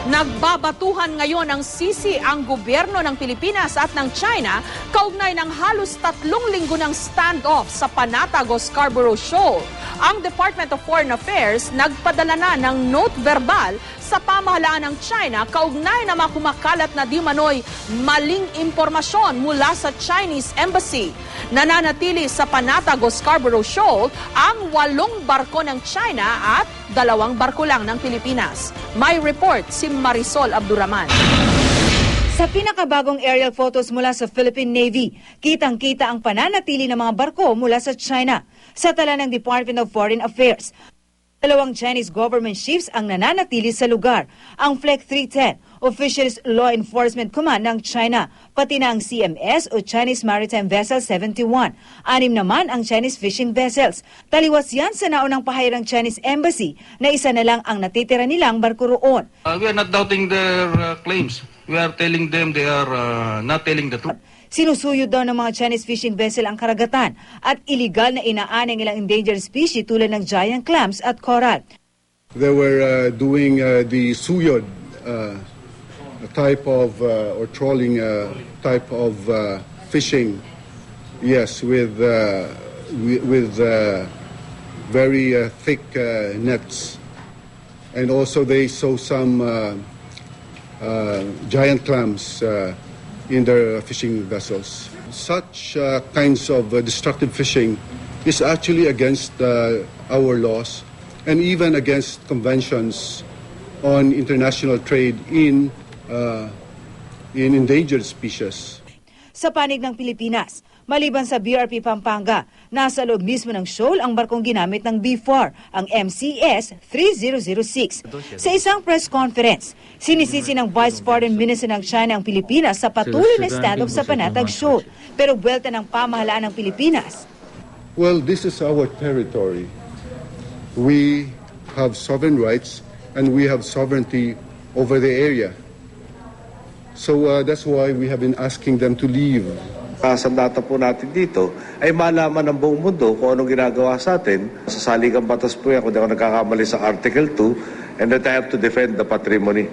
Nagbabatuhan ngayon ng sisi ang gobyerno ng Pilipinas at ng China kaugnay ng halos 3 linggo ng standoff sa Panatag o Scarborough Shoal. Ang Department of Foreign Affairs nagpadala na ng note verbal sa pamahalaan ng China kaugnay na kumakalat na di manoy maling impormasyon mula sa Chinese Embassy. Nananatili sa Panatag o Scarborough Shoal ang 8 barko ng China at 2 barko lang ng Pilipinas. May report si Marisol Abduraman. Sa pinakabagong aerial photos mula sa Philippine Navy, kitang-kita ang pananatili ng mga barko mula sa China. Sa tala ng Department of Foreign Affairs, 2 Chinese government ships ang nananatili sa lugar. Ang Fleet 310 o Fisheries Law Enforcement Command ng China, pati na ang CMS o Chinese Maritime Vessel 71. 6 naman ang Chinese fishing vessels. Taliwas yan sa naunang pahayag ng Chinese Embassy na isa na lang ang natitira nilang barko roon. We are not doubting their claims. We are telling them they are not telling the truth. Sinusuyod daw ng mga Chinese fishing vessel ang karagatan at iligal na inaan ang ilang endangered species tulad ng giant clams at coral. They were doing the suyod type of or trawling type of fishing, yes, with very thick nets, and also they saw some giant clams in their fishing vessels. Such kinds of destructive fishing is actually against our laws and even against conventions on international trade in endangered species. Sa panig ng Pilipinas, maliban sa BRP Pampanga, nasa loob mismo ng shoal ang barkong ginamit ng B4, ang MCS 3006. Sa isang press conference, sinisisi ng Vice Foreign Minister ng China ang Pilipinas sa patuloy na standoff sa Panatag Shoal. Pero buwelta ng pamahalaan ng Pilipinas. Well, this is our territory. We have sovereign rights and we have sovereignty over the area. So that's why we have been asking them to leave. Sa data po natin dito ay malaman ng buong mundo kung anong ginagawa sa atin. Sa saligang batas po yan, kung di ako nagkakamali sa Article 2, and that I have to defend the patrimony.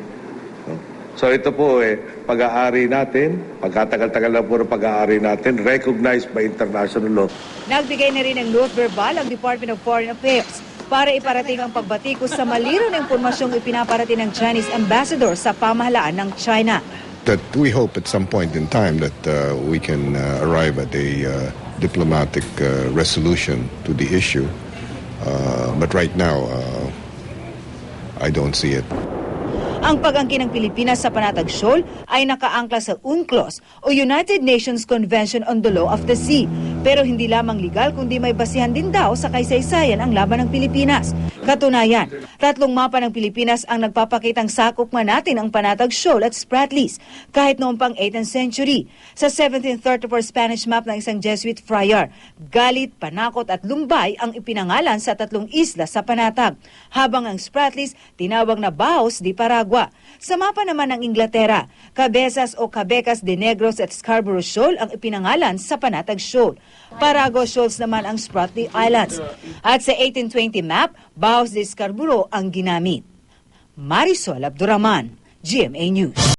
So ito po pag-aari natin, pagkatagal-tagal lang po ng pag-aari natin, recognized by international law. Nagbigay na rin ng note verbal ang Department of Foreign Affairs para iparating ang pagbatikos sa malinaw na impormasyong ipinaparating ng Chinese ambassador sa pamahalaan ng China. That we hope at some point in time that we can arrive at a diplomatic resolution to the issue. But right now, I don't see it. Ang pag-angkin ng Pilipinas sa Panatag Shoal ay nakaangkla sa UNCLOS o United Nations Convention on the Law of the Sea. Pero hindi lamang legal kundi may basihan din daw sa kaysaysayan ang laban ng Pilipinas. Katunayan, 3 mapa ng Pilipinas ang nagpapakitang sakop nga natin ang Panatag Shoal at Spratlys kahit noong pang 18th century. Sa 1734 Spanish map ng isang Jesuit friar, Galit, Panakot at Lumbay ang ipinangalan sa 3 isla sa Panatag, habang ang Spratlys tinawag na Baos de Paragua. Sa mapa naman ng Inglaterra, Cabezas o Cabecas de Negros at Scarborough Shoal ang ipinangalan sa Panatag Shoal. Parago Shoals naman ang Spratly Islands. At sa 1820 map, Baos de Scarborough ang ginamit. Marisol Abduraman, GMA News.